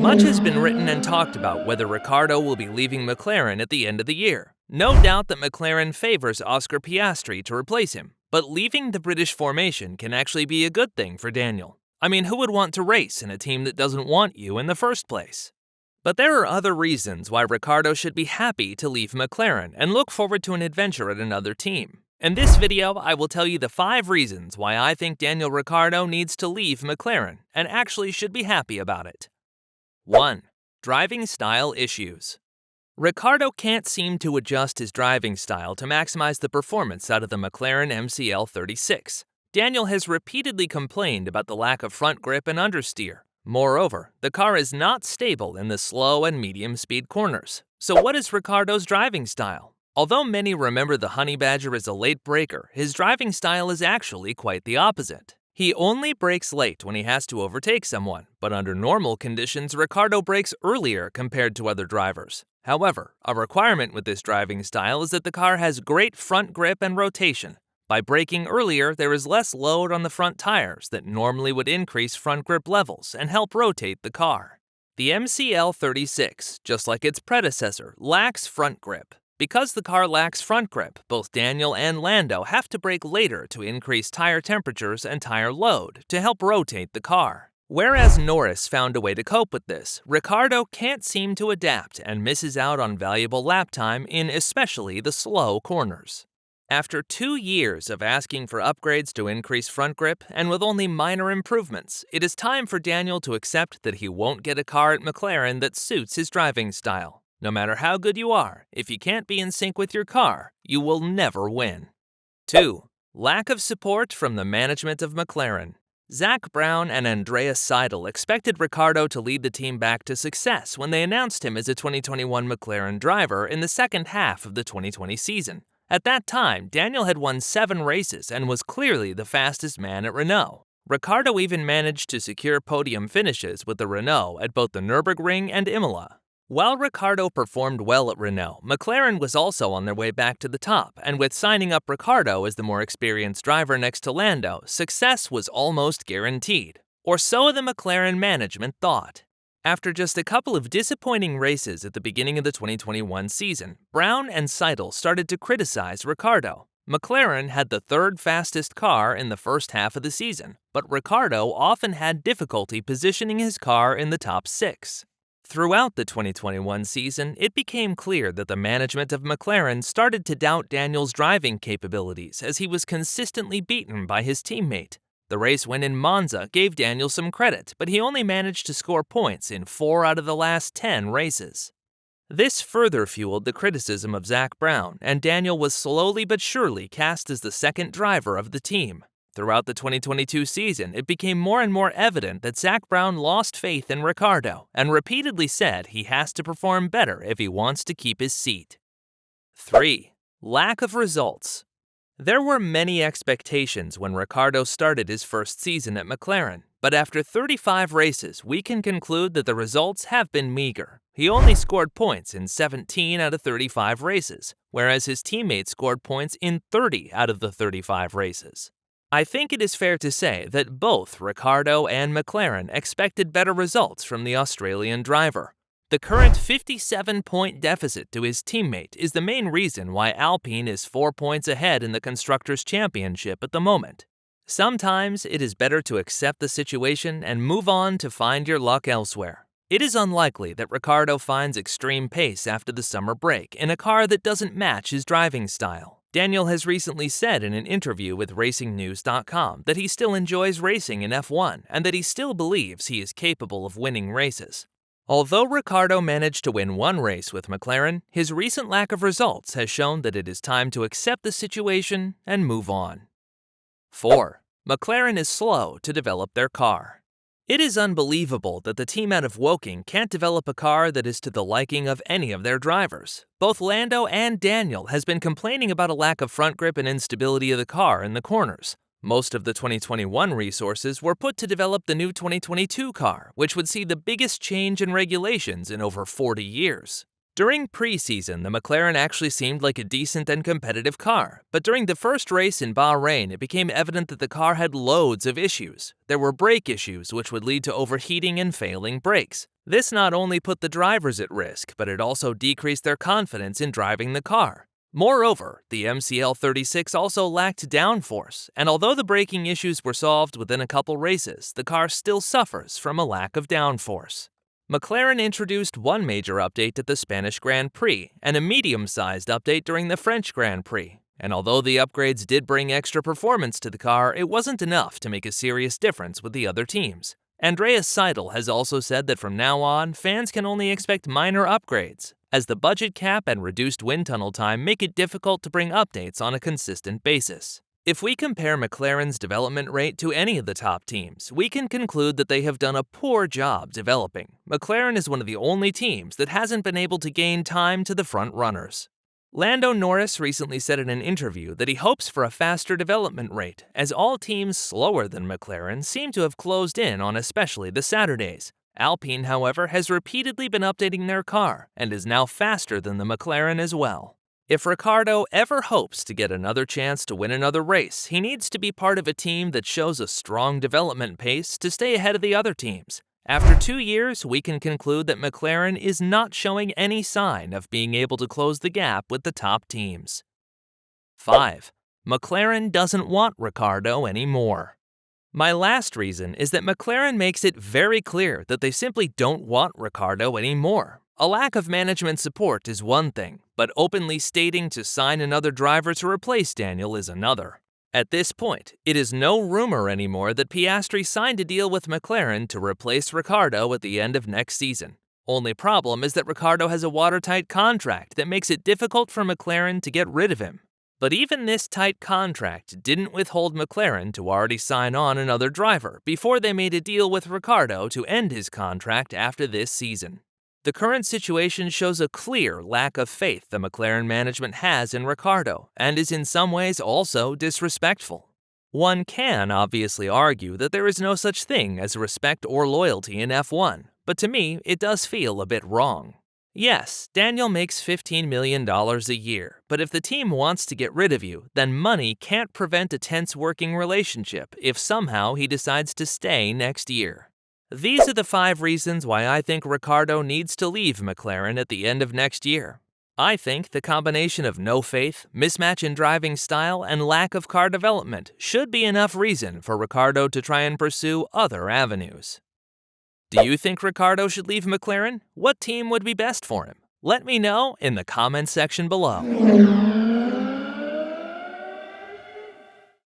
Much has been written and talked about whether Ricciardo will be leaving McLaren at the end of the year. No doubt that McLaren favors Oscar Piastri to replace him, but leaving the British formation can actually be a good thing for Daniel. I mean, who would want to race in a team that doesn't want you in the first place? But there are other reasons why Ricciardo should be happy to leave McLaren and look forward to an adventure at another team. In this video, I will tell you the 5 reasons why I think Daniel Ricciardo needs to leave McLaren and actually should be happy about it. 1. Driving style issues. Ricciardo can't seem to adjust his driving style to maximize the performance out of the McLaren MCL36. Daniel has repeatedly complained about the lack of front grip and understeer. Moreover, the car is not stable in the slow and medium-speed corners. So what is Ricciardo's driving style? Although many remember the Honey Badger as a late braker, his driving style is actually quite the opposite. He only brakes late when he has to overtake someone, but under normal conditions, Ricciardo brakes earlier compared to other drivers. However, a requirement with this driving style is that the car has great front grip and rotation. By braking earlier, there is less load on the front tires that normally would increase front grip levels and help rotate the car. The MCL36, just like its predecessor, lacks front grip. Because the car lacks front grip, both Daniel and Lando have to brake later to increase tire temperatures and tire load to help rotate the car. Whereas Norris found a way to cope with this, Ricciardo can't seem to adapt and misses out on valuable lap time in especially the slow corners. After 2 years of asking for upgrades to increase front grip, and with only minor improvements, it is time for Daniel to accept that he won't get a car at McLaren that suits his driving style. No matter how good you are, if you can't be in sync with your car, you will never win. 2. Lack of support from the management of McLaren. Zak Brown and Andreas Seidel expected Ricciardo to lead the team back to success when they announced him as a 2021 McLaren driver in the second half of the 2020 season. At that time, Daniel had won 7 races and was clearly the fastest man at Renault. Ricciardo even managed to secure podium finishes with the Renault at both the Nürburgring and Imola. While Ricciardo performed well at Renault, McLaren was also on their way back to the top, and with signing up Ricciardo as the more experienced driver next to Lando, success was almost guaranteed. Or so the McLaren management thought. After just a couple of disappointing races at the beginning of the 2021 season, Brown and Seidel started to criticize Ricciardo. McLaren had the 3rd fastest car in the first half of the season, but Ricciardo often had difficulty positioning his car in the top 6. Throughout the 2021 season, it became clear that the management of McLaren started to doubt Daniel's driving capabilities as he was consistently beaten by his teammate. The race win in Monza gave Daniel some credit, but he only managed to score points in 4 out of the last 10 races. This further fueled the criticism of Zak Brown, and Daniel was slowly but surely cast as the second driver of the team. Throughout the 2022 season, it became more and more evident that Zak Brown lost faith in Ricciardo and repeatedly said he has to perform better if he wants to keep his seat. 3. Lack of results. There were many expectations when Ricciardo started his first season at McLaren, but after 35 races, we can conclude that the results have been meager. He only scored points in 17 out of 35 races, whereas his teammates scored points in 30 out of the 35 races. I think it is fair to say that both Ricciardo and McLaren expected better results from the Australian driver. The current 57-point deficit to his teammate is the main reason why Alpine is 4 points ahead in the Constructors' Championship at the moment. Sometimes it is better to accept the situation and move on to find your luck elsewhere. It is unlikely that Ricciardo finds extreme pace after the summer break in a car that doesn't match his driving style. Daniel has recently said in an interview with RacingNews.com that he still enjoys racing in F1 and that he still believes he is capable of winning races. Although Ricciardo managed to win 1 race with McLaren, his recent lack of results has shown that it is time to accept the situation and move on. 4. McLaren is slow to develop their car. It is unbelievable that the team out of Woking can't develop a car that is to the liking of any of their drivers. Both Lando and Daniel has been complaining about a lack of front grip and instability of the car in the corners. Most of the 2021 resources were put to develop the new 2022 car, which would see the biggest change in regulations in over 40 years. During preseason, the McLaren actually seemed like a decent and competitive car, but during the first race in Bahrain, it became evident that the car had loads of issues. There were brake issues, which would lead to overheating and failing brakes. This not only put the drivers at risk, but it also decreased their confidence in driving the car. Moreover, the MCL36 also lacked downforce, and although the braking issues were solved within a couple races, the car still suffers from a lack of downforce. McLaren introduced one major update at the Spanish Grand Prix and a medium-sized update during the French Grand Prix. And although the upgrades did bring extra performance to the car, it wasn't enough to make a serious difference with the other teams. Andreas Seidel has also said that from now on, fans can only expect minor upgrades, as the budget cap and reduced wind tunnel time make it difficult to bring updates on a consistent basis. If we compare McLaren's development rate to any of the top teams, we can conclude that they have done a poor job developing. McLaren is one of the only teams that hasn't been able to gain time to the front runners. Lando Norris recently said in an interview that he hopes for a faster development rate, as all teams slower than McLaren seem to have closed in on especially the Saturdays. Alpine, however, has repeatedly been updating their car and is now faster than the McLaren as well. If Ricciardo ever hopes to get another chance to win another race, he needs to be part of a team that shows a strong development pace to stay ahead of the other teams. After 2 years, we can conclude that McLaren is not showing any sign of being able to close the gap with the top teams. 5. McLaren doesn't want Ricciardo anymore. My last reason is that McLaren makes it very clear that they simply don't want Ricciardo anymore. A lack of management support is one thing, but openly stating to sign another driver to replace Daniel is another. At this point, it is no rumor anymore that Piastri signed a deal with McLaren to replace Ricciardo at the end of next season. Only problem is that Ricciardo has a watertight contract that makes it difficult for McLaren to get rid of him. But even this tight contract didn't withhold McLaren to already sign on another driver before they made a deal with Ricciardo to end his contract after this season. The current situation shows a clear lack of faith the McLaren management has in Ricciardo and is in some ways also disrespectful. One can obviously argue that there is no such thing as respect or loyalty in F1, but to me, it does feel a bit wrong. Yes, Daniel makes $15 million a year, but if the team wants to get rid of you, then money can't prevent a tense working relationship if somehow he decides to stay next year. These are the 5 reasons why I think Ricciardo needs to leave McLaren at the end of next year. I think the combination of no faith, mismatch in driving style, and lack of car development should be enough reason for Ricciardo to try and pursue other avenues. Do you think Ricciardo should leave McLaren? What team would be best for him? Let me know in the comments section below.